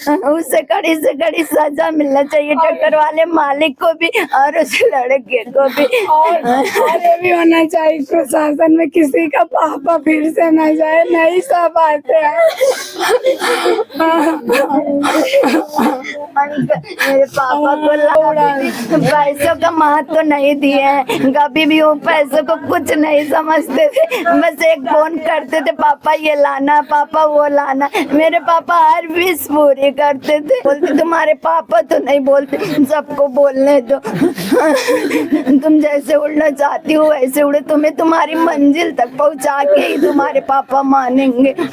उसे कड़ी से कड़ी सजा मिलना चाहिए, ट्रैक्टर वाले मालिक को भी और उस लड़के को भी। और ये भी होना चाहिए प्रशासन में किसी का पापा फिर से न जाए, नहीं सब आते हैं। मेरे पापा को पैसों का महत्व नहीं दिए हैं, कभी भी वो पैसों को कुछ नहीं समझते थे, बस एक फोन करते थे पापा ये लाना, पापा वो लाना। मेरे पापा हर विश पूरी करते थे, बोलते तुम्हारे पापा तो नहीं बोलते, सबको बोलने दो, तुम जैसे उड़ना चाहती हो वैसे उड़े, तुम्हें तुम्हारी मंजिल तक पहुंचा के ही तुम्हारे पापा मानेंगे। तुम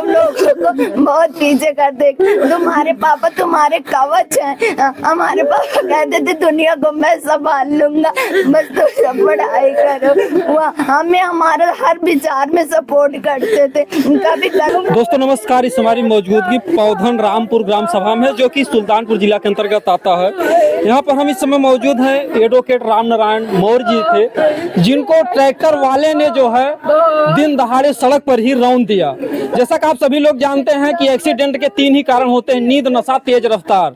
लोगों को बहुत पीछे कर दे, तुम्हारे पापा तुम्हारे कवच हैं। हमारे पापा कहते थे दुनिया को मैं संभाल लूंगा, बस तुम सब पढ़ाई करो। वह हमें हमारा हर विचार में सपोर्ट करते थे। कभी दोस्तों नमस्कार, इस हमारी मौजूदगी पौधन रामपुर ग्राम सभा में जो कि सुल्तानपुर जिला के अंतर्गत आता है। यहाँ पर हम इस समय मौजूद हैं, एडवोकेट राम नारायण मौर्य जी थे, जिनको ट्रैक्टर वाले ने जो है दिन दहाड़े सड़क पर ही रौंद दिया। जैसा कि आप सभी लोग जानते हैं कि एक्सीडेंट के 3 ही कारण होते हैं, नींद, नशा, तेज रफ्तार।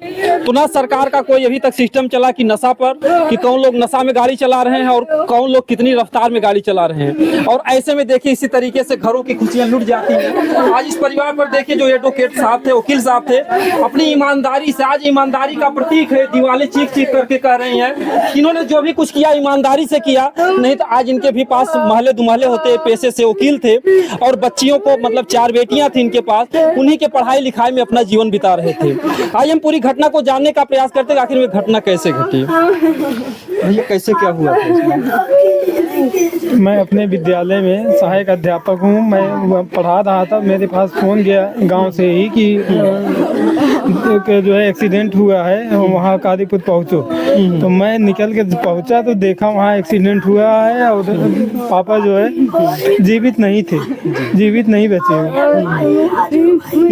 तो ना सरकार का कोई अभी तक सिस्टम चला कि नशा पर, कि कौन लोग नशा में गाड़ी चला रहे हैं और कौन लोग कितनी रफ्तार में गाड़ी चला रहे हैं। और ऐसे में देखिए इसी तरीके से घरों की खुशियां लुट जाती हैं। आज इस परिवार पर देखिए जो एडवोकेट साहब थे, वकील साहब थे, अपनी ईमानदारी से, आज ईमानदारी का प्रतीक है, दिवाली चीख चीख करके कह रही हैं इन्होंने जो भी कुछ किया ईमानदारी से किया, नहीं तो आज इनके भी पास महले दुमहले होते, पेशे से वकील थे और बच्चियों को मतलब 4 बेटियां थी इनके पास, उन्हीं के पढ़ाई लिखाई में अपना जीवन बिता रहे थे। आज हम पूरी घटना को जानने का प्रयास करते हैं, आखिर में घटना कैसे घटी, ये कैसे क्या हुआ था। मैं अपने विद्यालय में सहायक अध्यापक हूँ, मैं पढ़ा रहा था, मेरे पास फ़ोन गया गांव से ही कि जो है एक्सीडेंट हुआ है, वहाँ कादीपुर पहुँचो। तो मैं निकल के पहुँचा तो देखा वहाँ एक्सीडेंट हुआ है और पापा जो है जीवित नहीं थे, जीवित नहीं बचे।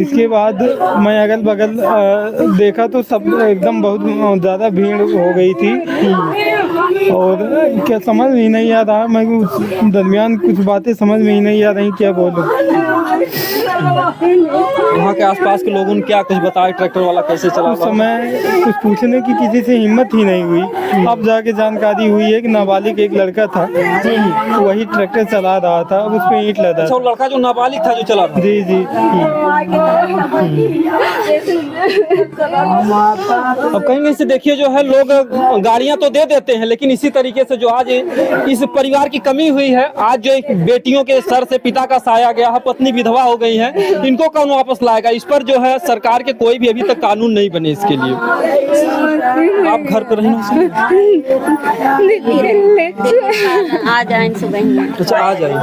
इसके बाद मैं अगल बगल देखा तो सब एकदम बहुत ज़्यादा भीड़ हो गई थी और क्या समझ ही नहीं आ रहा, मैं उस दरमियान कुछ बातें समझ में ही नहीं आ रही क्या बोलूं। वहाँ के आसपास के लोगों ने क्या कुछ बताया, ट्रैक्टर वाला कैसे चला? उस समय कुछ पूछने की किसी से हिम्मत ही नहीं हुई। अब जाके जानकारी हुई है कि नाबालिग एक लड़का था, वही ट्रैक्टर चला रहा था, उस पे ईंट लदा। अच्छा, वो लड़का जो नाबालिग था जो चला रहा? जी जी। अब कहीं से देखिए जो है लोग गाड़ियां तो दे देते हैं, लेकिन इसी तरीके से जो आज इस परिवार की कमी हुई है, आज जो एक बेटियों के सर से पिता का साया गया है, पत्नी विधवा हो गई है, इनको कौन वापस लाएगा? इस पर जो है सरकार के कोई भी अभी तक कानून नहीं बने इसके लिए। आप घर पर रहें, आ जाए सुबह। अच्छा आ जाइए।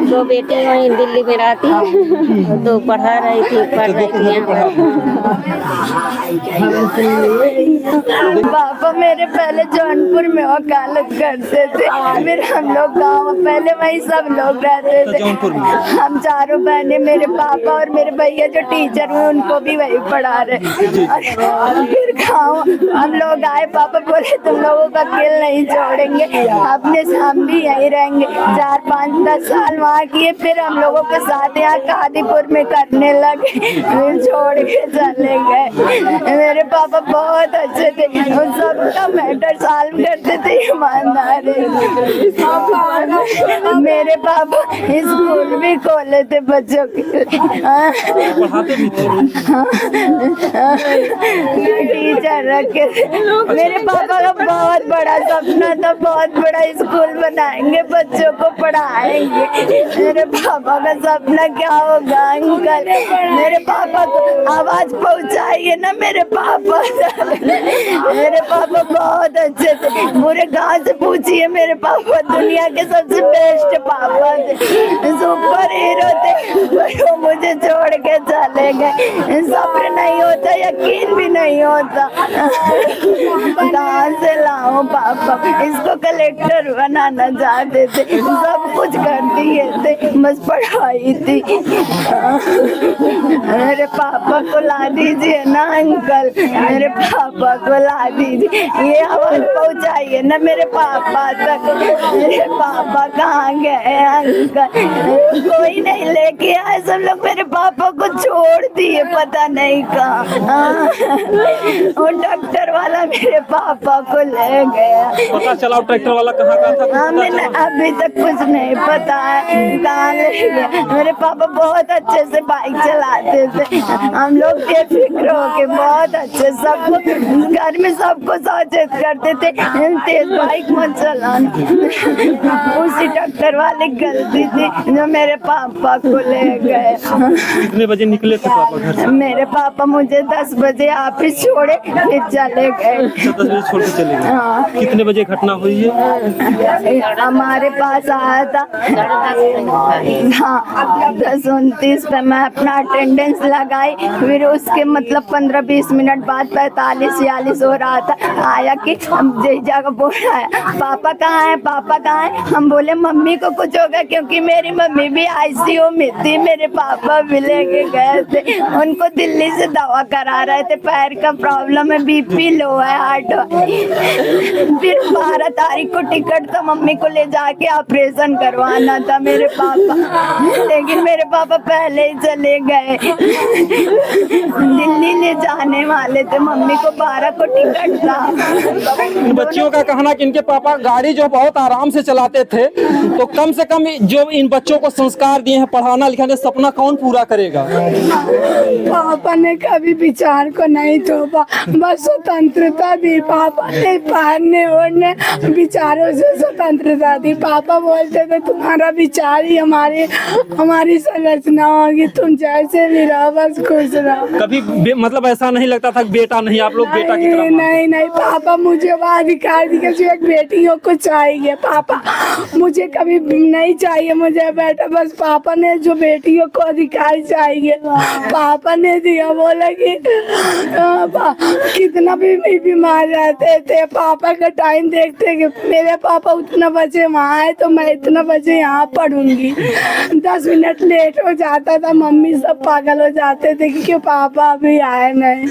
2 बेटी वहीं दिल्ली में रहती है, 2 पढ़ा रही थी, पढ़ रही थी। पापा मेरे पहले जौनपुर में वकालत करते थे, फिर हम लोग गाँव पहले वहीं सब लोग रहते थे। जौनपुर में हम 4 बहनें, मेरे पापा और मेरे भैया जो टीचर हुए उनको भी वही पढ़ा रहे। और फिर गाँव हम लोग आए, पापा बोले तुम लोगों का खेल नहीं छोड़ेंगे, अपने से हम भी यहीं रहेंगे। 4, 5, 10 साल वहाँ किए, फिर हम लोगों के साथ यहाँ कादीपुर में करने लगे, फिर छोड़ के चले गए। मेरे पापा बहुत अच्छे थे, उन सबका मैटर सॉल्व करते थे, ईमानदारी। मेरे पापा स्कूल भी खोले थे बच्चों के, पढ़ाते भी थे, टीचर रखे थे। मेरे पापा का बहुत बड़ा सपना था, बहुत बड़ा स्कूल बनाएंगे, बच्चों को पढ़ाएंगे। मेरे पापा का सपना क्या होगा अंकल? मेरे पापा को आवाज पहुंचाइए ना, मेरे पापा। मेरे पापा बहुत अच्छे थे, पूरे गांव से पूछिए, मेरे पापा दुनिया के सबसे बेस्ट पापा थे, सुपर हीरो थे, वो मुझे छोड़ के चले चले गए। सब्र नहीं होता, यकीन भी नहीं होता। कहाँ से लाऊं पापा, इसको कलेक्टर बनाना चाहते थे, सब कुछ कर दिए थे, बस पढ़ाई थी। मेरे पापा को ला दीजिए ना अंकल, मेरे पापा को ला दीजिए, ये आवाज पहुंचाइए ना मेरे पापा तक। मेरे पापा कहाँ गए अंकल, कोई नहीं लेके आए, सब लोग मेरे पापा को छोड़ दिए पता नहीं कहाँ। वो ट्रैक्टर वाला मेरे पापा को ले गया। पता चला ट्रैक्टर वाला कहाँ का था? हमें अभी तक कुछ नहीं पता है कहाँ ले गया। मेरे पापा बहुत अच्छे से बाइक चलाते थे, हम लोग बेफिक्र होके बहुत अच्छे, सबको घर में सबको सचेत करते थे तेज बाइक मत चलाना। उसी ट्रैक्टर वाली गलती थी जो मेरे पापा को ले गए। कितने बजे निकले थे पापा घर से? मेरे पापा मुझे 10 बजे ऑफिस छोड़े फिर चले गए। 10 बजे छोड़ के चले गए। हाँ। कितने बजे घटना हुई है? हमारे पास आया था हाँ 10:29 पे, मैं अपना अटेंडेंस लगाई, फिर उसके मतलब 15-20 मिनट बाद 45-46 हो रहा था, आया कि जगह बोल रहा है पापा कहाँ है, पापा कहाँ है। हम बोले मम्मी को कुछ होगा, क्योंकि मेरी मम्मी भी ICU में थी, मेरे पापा भी लेके गए थे, उनको दिल्ली से दवा करा रहे थे, पैर का प्रॉब्लम है, BP लो है, हार्ट। फिर 12 तारीख को टिकट था, मम्मी को ले जाके ऑपरेशन करवाना था मेरे पापा, लेकिन मेरे पापा पहले ही चले गए। दिल्ली ले जाने वाले थे, मम्मी को 12 को टिकट था। इन बच्चियों का कहना कि इनके पापा गाड़ी जो बहुत आराम से चलाते थे, तो कम से कम जो इन बच्चों को संस्कार दिए हैं पढ़ाना लिखाने, सपना कौन पूरा करेगा? पापा ने कभी विचार को नहीं थोपा, बस स्वतंत्रता दी। पापा ने पढ़ने ओढ़ने विचारों से स्वतंत्रता दी। पापा बोलते थे तुम्हारा विचार ही हमारी संरचना होगी, तुम जैसे भी रहो बस खुश रहो। कभी मतलब ऐसा नहीं लगता था कि बेटा नहीं, आप लोग बेटा की तरह? नहीं पापा, मुझे वो अधिकार दिया कि एक बेटियों को चाहिए। पापा मुझे कभी नहीं चाहिए मुझे बेटा, बस पापा ने जो बेटियों को अधिकार चाहिए पापा ने दिया। बोला कि कितना भी बीमार रहते थे, पापा का टाइम देखते कि मेरे पापा उतना बजे वहाँ है तो मैं इतना बजे यहाँ पढ़ूंगी। 10 मिनट लेट हो जाता था, मम्मी सब पागल हो जाते थे कि क्यों पापा अभी आए नहीं।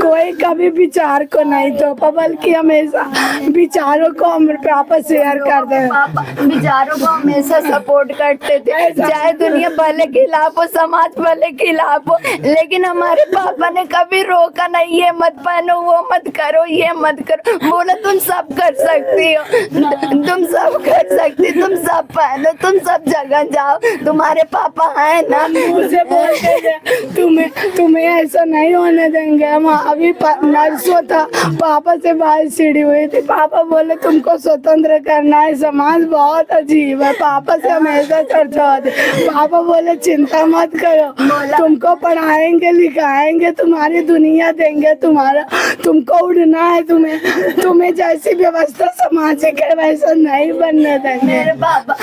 कोई कभी विचार को नहीं थोपा, बल्कि हमेशा विचारों को हम पापा शेयर करते हैं। पापा विचारों को हमेशा सपोर्ट करते थे, चाहे दुनिया भले खिलाफ हो, समाज भले खिलाफ हो, लेकिन हमारे पापा ने कभी रोका नहीं, ये मत पहनो, वो मत करो, ये मत करो। बोला तुम सब कर सकती हो, तुम सब कर सकती, तुम सब पहनो, तुम सब जगह जाओ, तुम्हारे पापा हैं ना। मुझे बोलते थे तुम्हें ऐसा नहीं होने देंगे। हम अभी नर्सों था, पापा से बात सीढ़ी हुई थी, पापा बोले तुमको स्वतंत्र करना है, समाज बहुत अजीब है, पापा से हमेशा चर्चा होती। पापा बोले चिंता मत करो, तुमको पढ़ाएंगे लिखाएंगे, तुम्हारी दुनिया देंगे, तुमको उड़ना है, तुम्हें जैसी व्यवस्था सामाजिक है वैसा नहीं बनने देंगे। मेरे पापा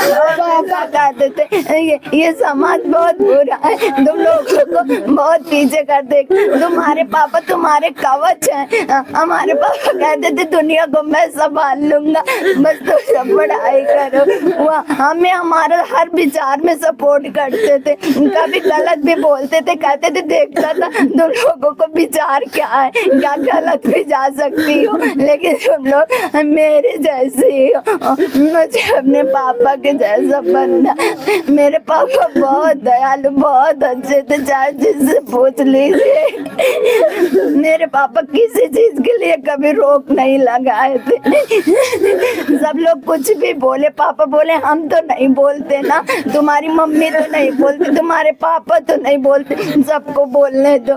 कहते थे ये समाज बहुत बुरा है, तुम लोगों को बहुत पीछे कर दे, तुम्हारे पापा तुम्हारे कवच हैं। हमारे पापा कहते थे दुनिया को मैं संभाल लूंगा, बस तुम सब पढ़ाई करो। वह हमें हमारा हर विचार में सपोर्ट करते थे, कभी गलत भी बोलते थे, कहते थे देखता था तुम लोगों को विचार क्या है, क्या गलत भी जा सकती हो, लेकिन तुम लोग मेरे जैसे ही हो। मुझे अपने पापा के जैसा बनना। मेरे पापा बहुत दयालु, बहुत अच्छे थे, चाहे जिससे पूछ लीजिए। मेरे पापा किसी चीज के लिए कभी रोक नहीं लगाए थे। सब लोग कुछ भी बोले, पापा बोले हम तो नहीं बोलते ना, तुम्हारी मम्मी तो नहीं बोलती, तुम्हारे पापा तो नहीं बोलते, सबको बोलने दो।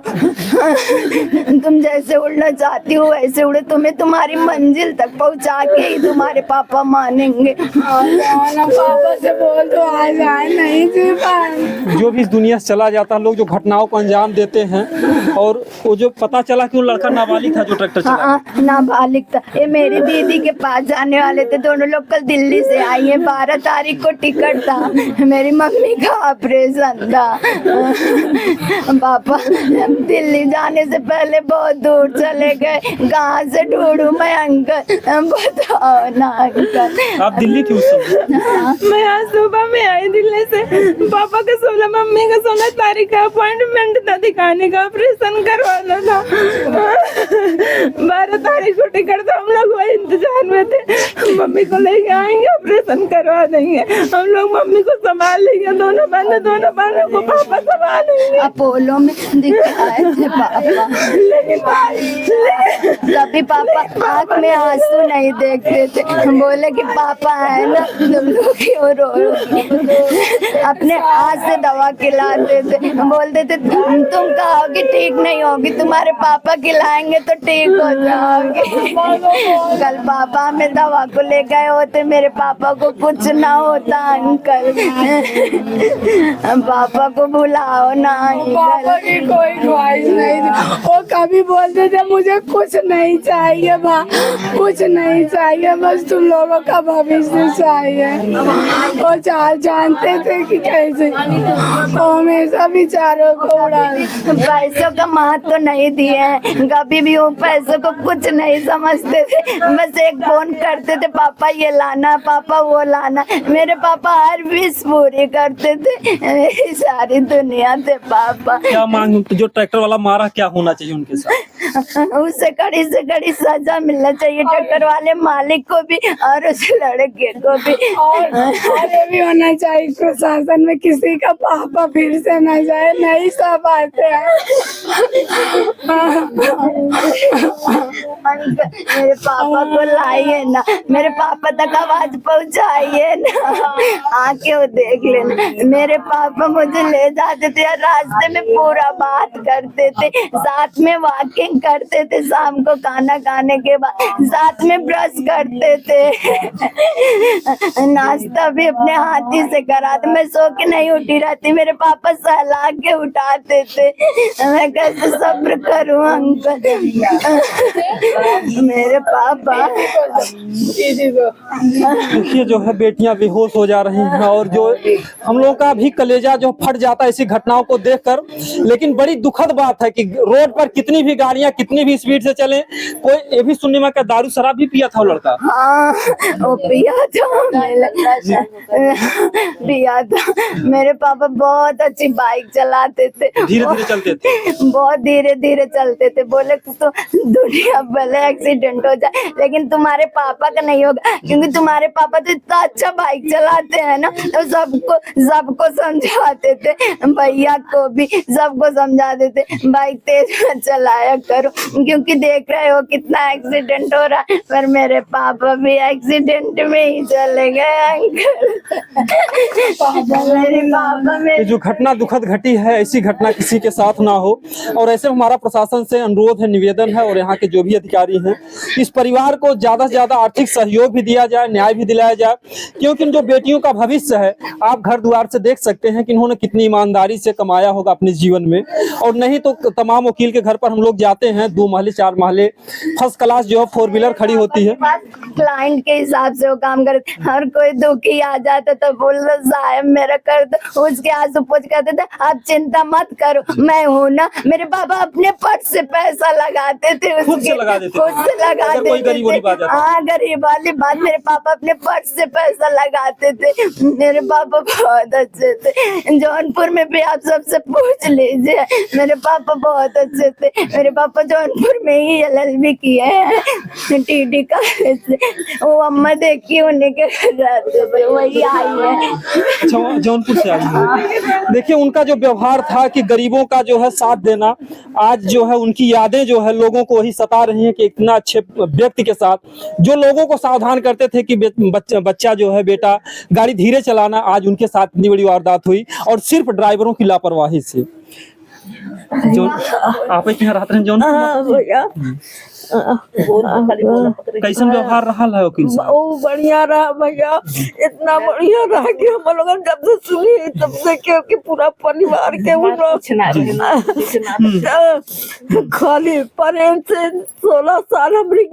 तुम जैसे उड़ना चाहती हो वैसे उड़े, तुम्हें तुम्हारी मंजिल तक पहुंचा के ही तुम्हारे पापा मानेंगे। पापा से बोल दो आ जाए, नहीं जी पाए। जो भी इस दुनिया से चला जाता है, लोग जो घटनाओं को अंजाम देते हैं और और वो जो पता चला कि वो लड़का नाबालिग था जो ट्रैक्टर चला रहा था। हाँ नाबालिग था। ये मेरी दीदी के पास जाने वाले थे, दोनों लोग कल दिल्ली से आई है। 12 तारीख को टिकट था, मेरी मम्मी का ऑपरेशन था। पापा दिल्ली जाने से पहले बहुत दूर चले गए, कहाँ से ढूंढूं मैं अंकल, बताओ ना अंकल। आप दिल्ली थी उस समय? मैं आज सुबह में आई दिल्ली से। पापा का 16, मम्मी का 16 तारीख का अपॉइंटमेंट था दिखाने का, ऑपरेशन करवाना था। 12 तारीख को टिकट था, हम लोग वही इंतजार में थे। मम्मी को लेके आएंगे, ऑपरेशन करवा देंगे, हम लोग मम्मी को संभाल लेंगे, दोनों बहनों को पापा संभालेंगे। अपोलो में दिखाए थे पापा, कभी पापा आँख में आंसू नहीं देखते थे। बोले कि पापा है ना, तुम लोग क्यों रो अपने हाथ से दवा खिलाते थे। बोलते थे तुम कहोगे ठीक नहीं होगी, तुम्हारे पापा खिलाएंगे तो ठीक हो जाओगे। कल पापा हमें दवा को ले गए होते, मेरे पापा को कुछ ना होता अंकल। पापा को बुलाओ ना पापा की कोई ख्वाहिश नहीं थी। वो कभी बोलते थे मुझे कुछ नहीं चाहिए माँ, कुछ नहीं चाहिए, बस तुम लोगों का भविष्य चाहिए। वो जानते थे कि कैसे वो हमेशा विचारों को उड़ा। पैसों का महत्व नहीं दिए हैं, कभी भी वो पैसों को कुछ नहीं समझते थे। बस एक फोन करते थे, पापा ये लाना, पापा वो लाना। मेरे पापा हर विश पूरी करते थे, मेरी सारी दुनिया थे पापा। क्या मांग, जो ट्रैक्टर वाला मारा क्या होना चाहिए उनके साथ? उसे कड़ी से कड़ी सजा मिलना चाहिए, ट्रैक्टर वाले मालिक को भी और उस लड़के को भी। और ये भी होना चाहिए प्रशासन में किसी का पापा फिर से न जाए, नहीं सब आते हैं। मेरे पापा को लाइए ना, मेरे पापा तक आवाज पहुंचाइए ना, आके वो देख लेना। मेरे पापा मुझे ले जाते थे और रास्ते में पूरा बात करते थे, साथ में वॉकिंग करते थे, शाम को खाना खाने के बाद साथ में ब्रश करते थे, नाश्ता भी अपने हाथ ही से कराते। मैं सो के नहीं उठी रहती, मेरे पापा सहला के उठाते थे। मैं कैसे सब्र करूं अंकल। मेरे पापा देखिए जो है बेटियां बेहोश हो जा रही हैं और जो हम लोगों का भी कलेजा जो फट जाता है ऐसी घटनाओं को देखकर। लेकिन बड़ी दुखद बात है कि रोड पर कितनी भी गाड़ियां कितनी भी स्पीड से चले, कोई ये भी सुनने में क्या दारू शराब भी पिया था वो लड़का? हाँ वो पिया था, पिया था। मेरे पापा बहुत अच्छी बाइक चलाते थे, धीरे धीरे चलते थे, बहुत धीरे धीरे चलते थे। बोले तो दुनिया भले एक्सीडेंट हो जाए लेकिन तुम्हारे पापा का नहीं होगा, क्योंकि तुम्हारे पापा तो इतना अच्छा बाइक चलाते हैं ना। तो सबको समझाते थे, भैया को भी सबको समझाते थे बाइक तेज मत चलाया करो, क्योंकि देख रहे हो कितना एक्सीडेंट हो रहा है। पर मेरे पापा भी एक्सीडेंट में ही चले गए अंकल। मेरे पापा ये मेरे जो घटना दुखद घटी है ऐसी घटना किसी के साथ ना हो। और ऐसे हमारा प्रशासन से अनुरोध है, निवेदन है और यहाँ के जो भी अधिकारी हैं, इस परिवार को ज्यादा से ज्यादा आर्थिक सहयोग भी दिया जाए, न्याय भी दिलाया जाए, क्योंकि जो बेटियों का भविष्य है आप घर द्वार से देख सकते हैं कि इन्होंने कितनी ईमानदारी से कमाया होगा अपने जीवन में। और नहीं तो तमाम वकील के घर पर हम लोग जाते हैं, 2 महले 4 महले फर्स्ट क्लास जो है 4 व्हीलर खड़ी होती है। क्लाइंट के हिसाब से वो काम करते। और कोई दुखी आ जाता तो बोल दो साहब मेरा कर दो, उसके आंसू पोंछ कहते थे आप चिंता मत करो मैं हूँ ना। मेरे पापा अपने पर्स से पैसा लगाते थे, खुद से लगा देते थे। खुद से लगा अगर कोई देते गरीब वाली बात थे। आती। हाँ गरीब वाली बात, मेरे पापा अपने पर्स से पैसा लगाते थे। मेरे पापा बहुत अच्छे थे, जौनपुर में भी आप सबसे पूछ लीजिए, मेरे पापा बहुत अच्छे थे। मेरे पापा जौनपुर में ही LLB किए हैं TD कॉलेज से। वो अम्मा देखी उन्हीं के घर रहते थे, वही आई है। जौनपुर से आई है। देखिए उनका जो व्यवहार था कि गरीबों का जो है साथ देना, आज जो है उनकी यादें जो है लोगों को वही सता रही हैं कि इतना अच्छे व्यक्ति के साथ जो लोगों को सावधान करते थे कि बच्चा जो है बेटा गाड़ी धीरे चलाना, आज उनके साथ इतनी बड़ी वारदात हुई और सिर्फ ड्राइवरों की लापरवाही से। जो आप यहाँ रहते हैं जौनपुर, कैसन व्यवहार रहा है वकील साहब? वो बढ़िया रहा भैया, इतना बढ़िया रहा कि हम लोग जब से सुनी तब से क्योंकि पूरा परिवार के वो लोग खाली प्रेम से 16 साल हमारी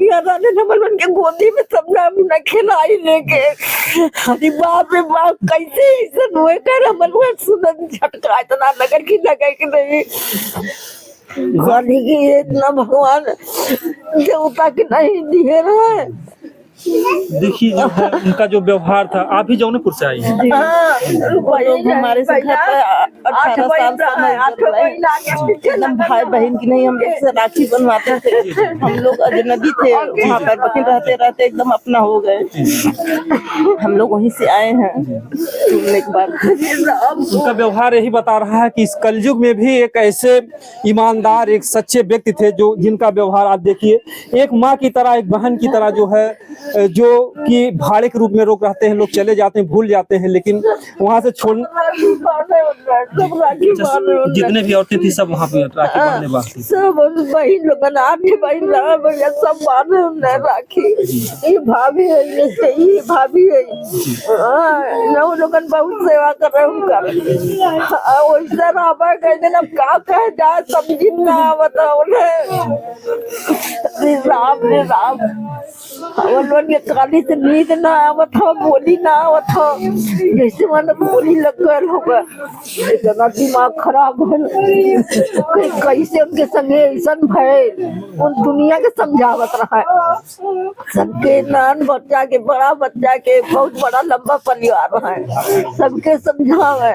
नमन के गोदी में सबने हमने खिलाई लेके। अरे बाप रे बाप, कैसे ऐसा हुए कर हमन सुनन झटका इतना लगे कि नहीं खाली की इतना भगवान देवता के नहीं दिए रहे। देखिए जो है उनका जो व्यवहार था। आप भी जौनपुर से आई हैं? हमारे से घर पे 18 साल से एकदम भाई बहन की नहीं, हम लोग से राखी बनवाते थे। हम लोग अजनबी थे, वहाँ पर बहन रहते रहते एकदम अपना हो गए। हम लोग वहीं से आए हैं सुनने के बाद। उनका व्यवहार यही बता रहा है कि इस कलयुग में भी एक ऐसे ईमानदार, एक सच्चे व्यक्ति थे जो जिनका व्यवहार आप देखिए, एक माँ की तरह, एक बहन की तरह जो है, जो कि भाड़े के रूप में रोक रहते हैं, लोग चले जाते हैं, भूल जाते हैं, लेकिन वहाँ से छोड़ जितने भी औरतें थी सब वहाँ पे राखी बांधने वाली सब बहन लोग 8 बहन रहा भैया, सब बांधे उन्हें राखी। ये भाभी है, ये भाभी है, नौ लोगन बहुत सेवा कर रहे उनका। वैसे रहा कह दिन अब का कह जाए, समझी ना आवता उन्हें। रे राम लोग के काली से नींद ना आवत हो, बोली ना आवत हो, जैसे मन बोली लग गल होगा। इतना दिमाग खराब है, कैसे उनके संगे ऐसा भय उन दुनिया के समझावत रहा है। सबके नान बच्चा के, बड़ा बच्चा के, बहुत बड़ा लंबा परिवार रहा है, सबके समझावे।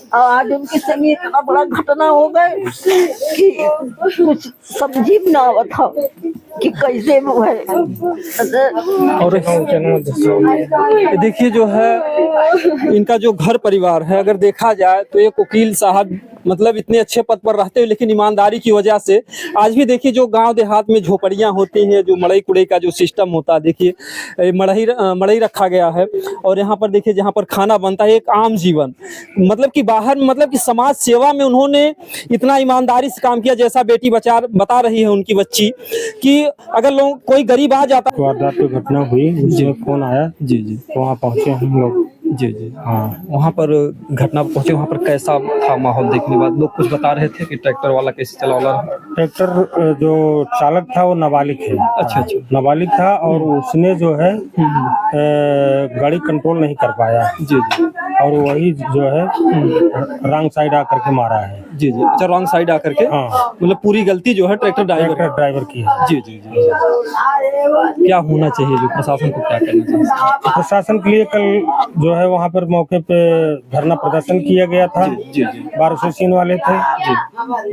और आज उनके संगे इतना बड़ा घटना हो गए कि कुछ समझी ना आवत हो कि कैसे वो है। और देखिए जो है इनका जो घर परिवार है, अगर देखा जाए तो एक वकील साहब मतलब इतने अच्छे पद पर रहते हैं, लेकिन ईमानदारी की वजह से आज भी देखिए जो गांव देहात में झोपड़ियां होती हैं, जो मड़ई कुड़ई का जो सिस्टम होता है, देखिए मड़ई रखा गया है। और यहाँ पर देखिए जहाँ पर खाना बनता है, एक आम जीवन, मतलब कि बाहर, मतलब कि समाज सेवा में उन्होंने इतना ईमानदारी से काम किया। जैसा बेटी बता रही है उनकी बच्ची कि अगर लोग कोई गरीब आ जाता, वारदात की घटना हुई, मुझे फोन आया, जी जी, वहाँ पहुँचे हम लोग। जी जी, हाँ, वहाँ पर घटना पहुँचे, वहाँ पर कैसा था माहौल? देखने के बाद लोग कुछ बता रहे थे कि ट्रैक्टर वाला कैसे चला वाला? ट्रैक्टर जो चालक था वो नाबालिग है। अच्छा अच्छा, नाबालिग था और उसने जो है गाड़ी कंट्रोल नहीं कर पाया। जी जी, और वही जो है रॉन्ग साइड आकर के मारा है। जी जी, अच्छा, रॉन्ग साइड आकर के, हाँ, मतलब पूरी गलती जो है ट्रैक्टर ड्राइवर की है। जी जी जी, क्या होना चाहिए, जो प्रशासन को क्या करना चाहिए? प्रशासन के लिए कल जो है वहाँ पर मौके पे धरना प्रदर्शन किया गया था। जी जी, बार एसोसिएशन वाले थे,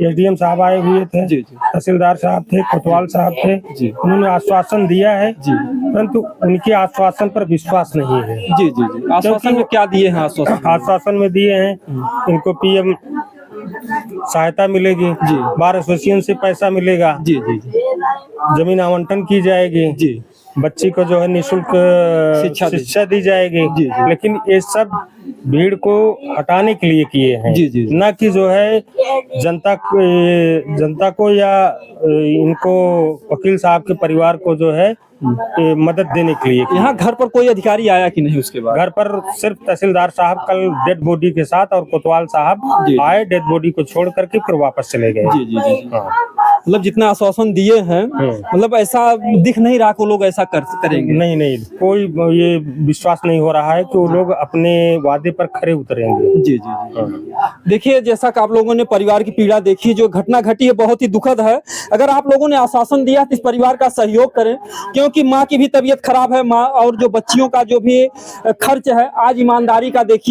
एसडीएम साहब आए हुए थे, जी जी, तहसीलदार साहब थे, कोतवाल साहब थे। जी, उन्होंने आश्वासन दिया है, जी, परंतु उनके आश्वासन पर विश्वास नहीं है। जी जी जी, आश्वासन में क्या दिए हैं? आश्वासन में दिए हैं इनको पीएम सहायता मिलेगी, जी, बार एसोसिएशन से पैसा मिलेगा, जी जी जी, जमीन आवंटन की जाएगी, जी, बच्ची को जो है निःशुल्क शिक्षा दी जाएगी। जी, जी, लेकिन ये सब भीड़ को हटाने के लिए किए हैं, जी, जी, न कि जो है जनता को या इनको वकील साहब के परिवार को जो है मदद देने के लिए। यहाँ घर पर कोई अधिकारी आया कि नहीं उसके बाद? घर पर सिर्फ तहसीलदार साहब कल डेड बॉडी के साथ और कोतवाल साहब आए, डेड बॉडी को छोड़ करके फिर वापस चले गए। जी जी जी, हाँ। मतलब जितना आश्वासन दिए हैं, मतलब ऐसा दिख नहीं रहा कि लोग ऐसा करेंगे। नहीं नहीं, कोई ये विश्वास नहीं हो रहा है कि वो लोग अपने वादे पर खरे उतरेंगे। जी जी जी, देखिए जैसा कि आप लोगों ने परिवार की पीड़ा देखी, जो घटना घटी है बहुत ही दुखद है। अगर आप लोगों ने आश्वासन दिया तो इस परिवार का सहयोग करें, क्योंकि माँ की भी तबीयत खराब है, माँ और जो बच्चियों का जो भी खर्च है, आज ईमानदारी का देखिए।